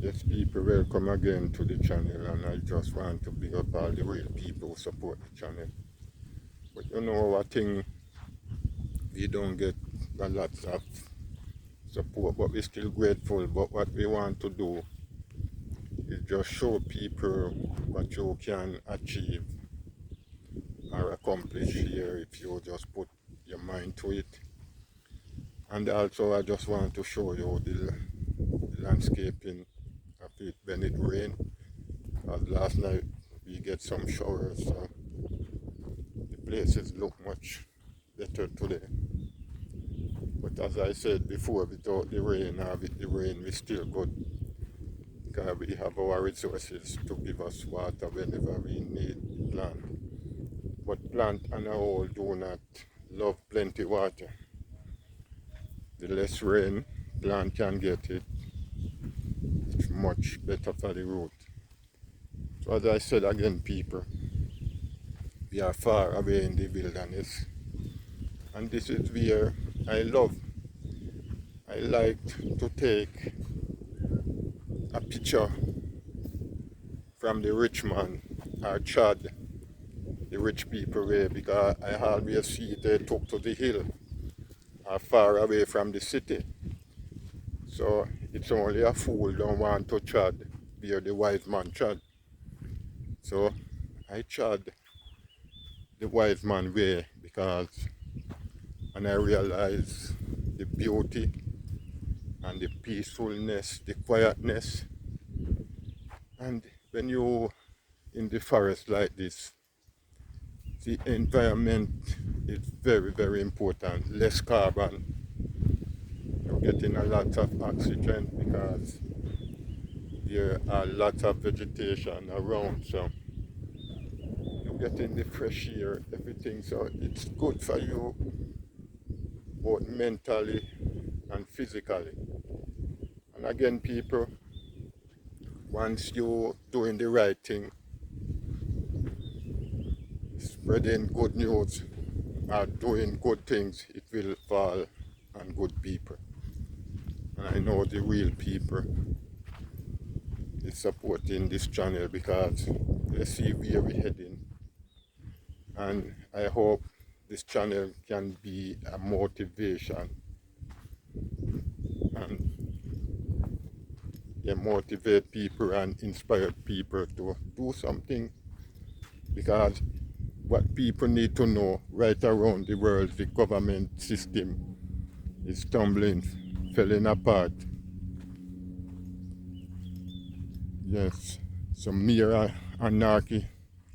Yes, people, welcome again to the channel, and I just want to big up all the real people who support the channel. But you know what thing, we don't get a lot of support, but we're still grateful. But what we want to do is just show people what you can achieve or accomplish here if you just put your mind to it. And also I just want to show you the landscaping of it when it rains. Last night we get some showers, so the places look much better today. But as I said before, without the rain or with the rain, we still good, because we have our resources to give us water whenever we need plant. But plant on a whole do not love plenty water. The less rain plant can get, it's much better for the root. So as I said again, people, we are far away in the wilderness, and this is where I like to take a picture from the rich man or Chad, the rich people way, because I always see they took to the hill or far away from the city. So it's only a fool don't want to Chad where the wise man Chad. So I Chad the wise man way, because and I realize the beauty and the peacefulness, the quietness. And when you in the forest like this, the environment is very, very important. Less carbon. You're getting a lot of oxygen because there are lots of vegetation around. So you're getting the fresh air, everything. So it's good for you both mentally and physically. And again, people, once you're doing the right thing, spreading good news or doing good things, it will fall on good people. And I know the real people is supporting this channel because they see where we're heading. And I hope this channel can be a motivation and motivate people and inspire people to do something, because what people need to know right around the world, the government system is tumbling, falling apart. Yes, some mere anarchy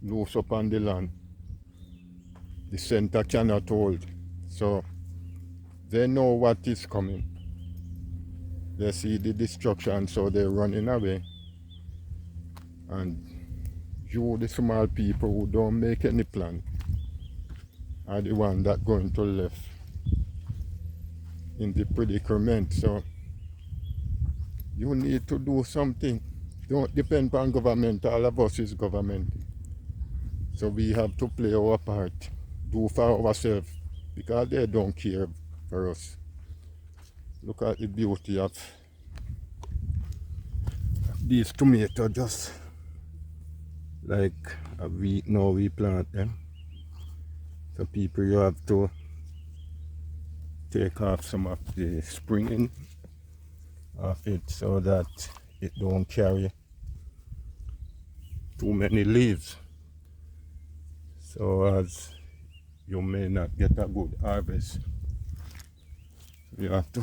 loose upon the land. The center cannot hold. So they know what is coming. They see the destruction, so they're running away. And you, the small people who don't make any plan, are the one that going to left in the predicament. So you need to do something. Don't depend on government. All of us is government. So we have to play our part. Do for ourselves, because they don't care for us. Look at the beauty of these tomatoes, just like a week now we plant them. So people, you have to take off some of the springing of it so that it don't carry too many leaves, so as you may not get a good harvest. You have to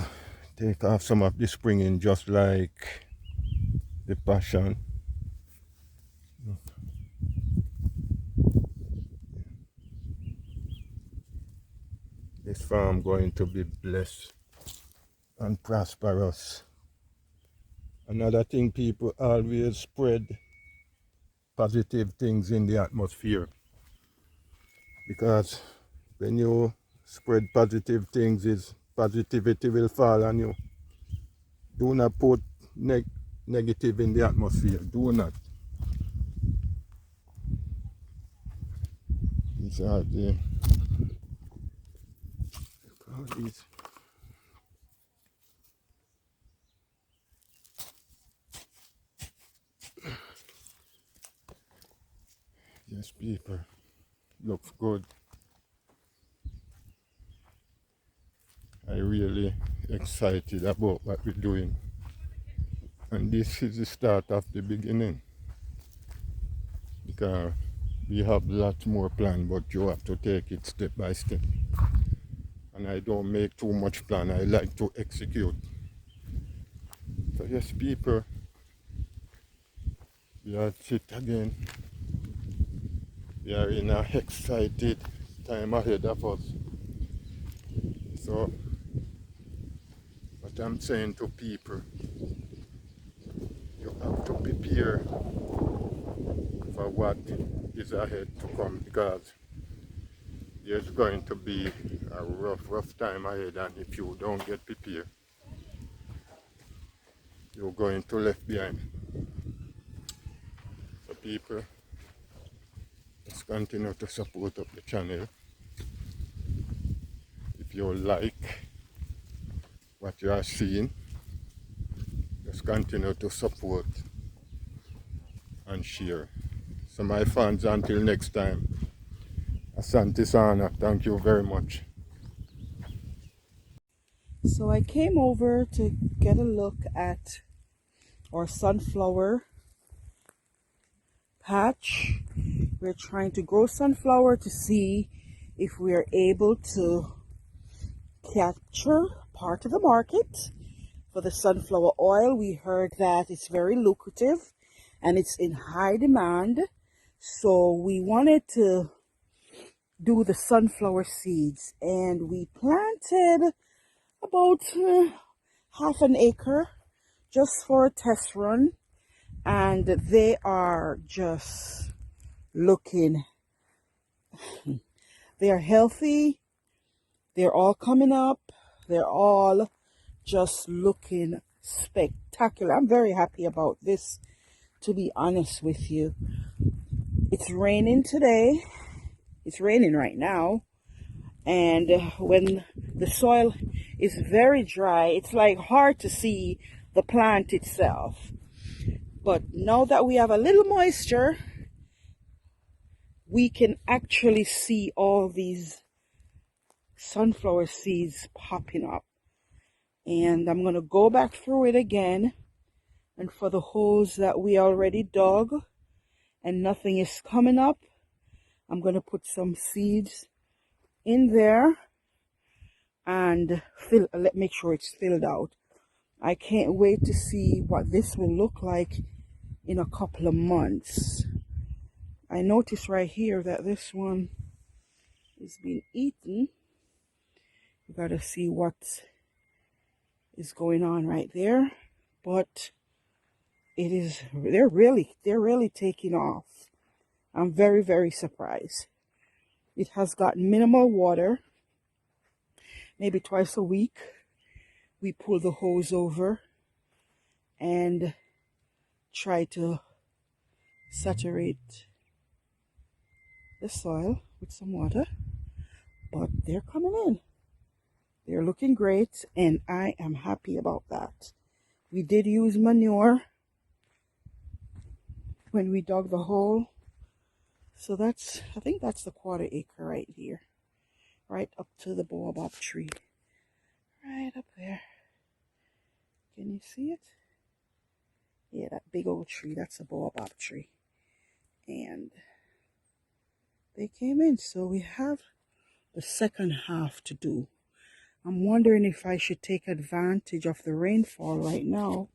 take off some of the springing, just like the passion. This farm going to be blessed and prosperous. Another thing, people always spread positive things in the atmosphere, because when you spread positive things, positivity will fall on you. Do not put negative in the atmosphere. Do not. These are the these. Yes, people, looks good. I really excited about what we're doing. And this is the start of the beginning. Because we have lots more planned, but you have to take it step by step. And I don't make too much plan. I like to execute. So yes, people, we are fit again. We are in a excited time ahead of us. So what I'm saying to people, you have to prepare for what is ahead to come, because there's going to be a rough time ahead, and if you don't get prepared, you're going to left behind. So people, let's continue to support up the channel. If you like what you are seeing, just continue to support and share. So my fans, until next time, Asante Sana, thank you very much. So I came over to get a look at our sunflower patch. We're trying to grow sunflower to see if we are able to capture part of the market for the sunflower oil. We heard that it's very lucrative and it's in high demand. So we wanted to do the sunflower seeds, and we planted about half an acre just for a test run, and they are just looking, they are healthy, they're all coming up, they're all just looking spectacular. I'm very happy about this, to be honest with you. It's raining today, it's raining right now, and when the soil is very dry, it's like hard to see the plant itself. But now that we have a little moisture, we can actually see all these sunflower seeds popping up. And I'm going to go back through it again. And for the holes that we already dug and nothing is coming up, I'm going to put some seeds in there and make sure it's filled out. I can't wait to see what this will look like in a couple of months. I notice right here that this one is being eaten. We got to see what is going on right there, but they're really taking off. I'm very surprised. It has got minimal water. Maybe twice a week we pull the hose over and try to saturate the soil with some water, but they're coming in. They're looking great, and I am happy about that. We did use manure when we dug the hole. So I think that's the 1/4 acre right here. Right up to the baobab tree. Right up there. Can you see it? Yeah, that big old tree, that's a baobab tree. And they came in, so we have the second half to do. I'm wondering if I should take advantage of the rainfall right now,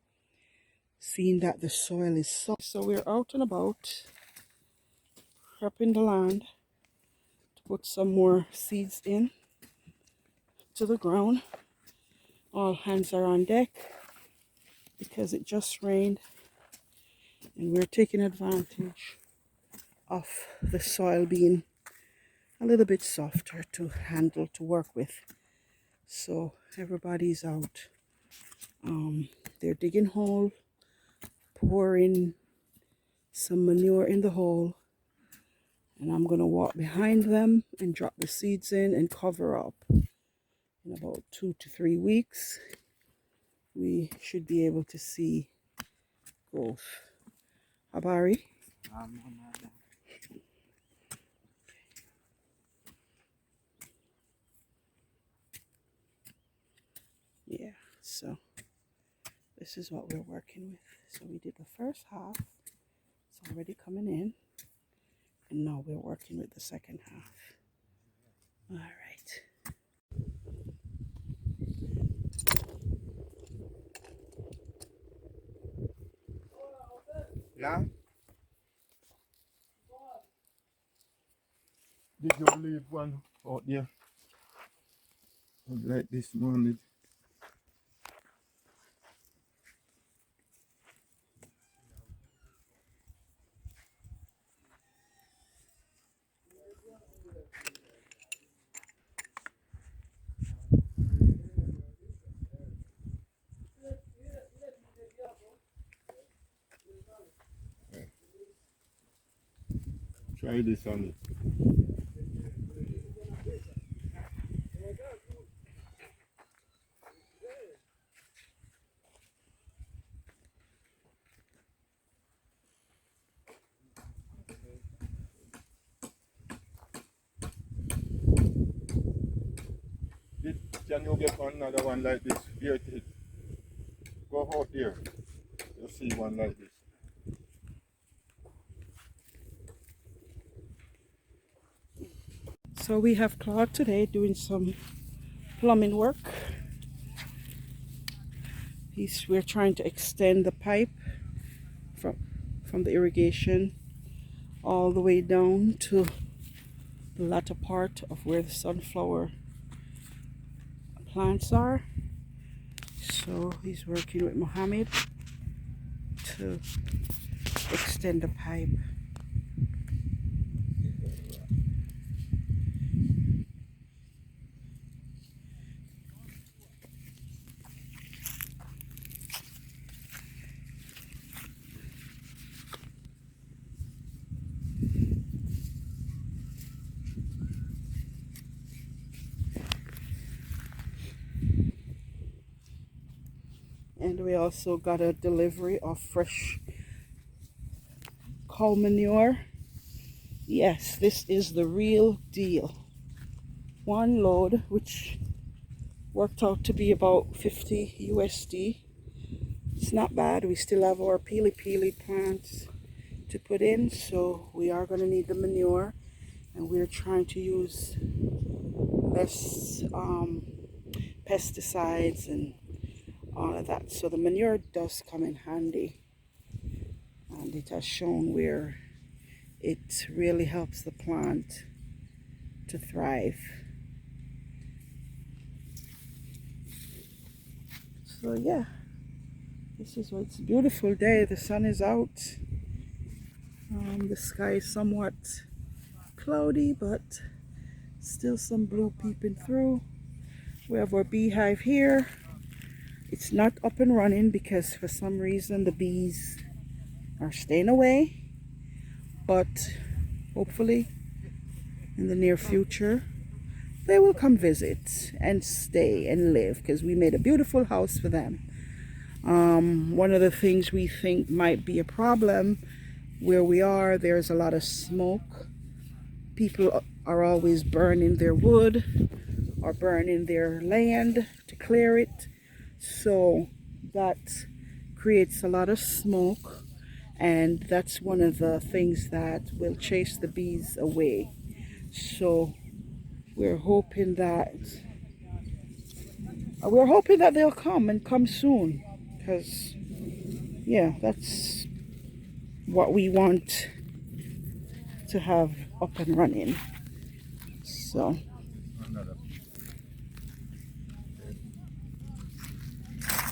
seeing that the soil is soft. So we're out and about, prepping the land to put some more seeds in to the ground. All hands are on deck because it just rained, and we're taking advantage of the soil being a little bit softer to handle, to work with. So everybody's out. They're digging hole, pouring some manure in the hole, and I'm gonna walk behind them and drop the seeds in and cover up. In about 2 to 3 weeks, we should be able to see growth. Habari? So this is what we're working with. So we did the first half. It's already coming in. And now we're working with the second half. All right. Yeah? Did you leave one out there? Like this morning. Try this on it. Can you get another one like this? Here it is. Go out there. You'll see one like this. So we have Claude today doing some plumbing work. We're trying to extend the pipe from the irrigation all the way down to the latter part of where the sunflower plants are. So he's working with Mohammed to extend the pipe. And we also got a delivery of fresh cow manure. Yes, this is the real deal. One load, which worked out to be about 50 USD. It's not bad. We still have our peely plants to put in, so we are going to need the manure, and we're trying to use less pesticides and all of that. So the manure does come in handy, and it has shown where it really helps the plant to thrive. So yeah, this is what's a beautiful day. The sun is out. The sky is somewhat cloudy, but still some blue peeping through. We have our beehive here. It's not up and running because for some reason the bees are staying away, but hopefully in the near future they will come visit and stay and live, because we made a beautiful house for them. One of the things we think might be a problem where we are, there's a lot of smoke. People are always burning their wood or burning their land to clear it, so that creates a lot of smoke, and that's one of the things that will chase the bees away. So we're hoping that they'll come and come soon, because yeah, that's what we want to have up and running. So Another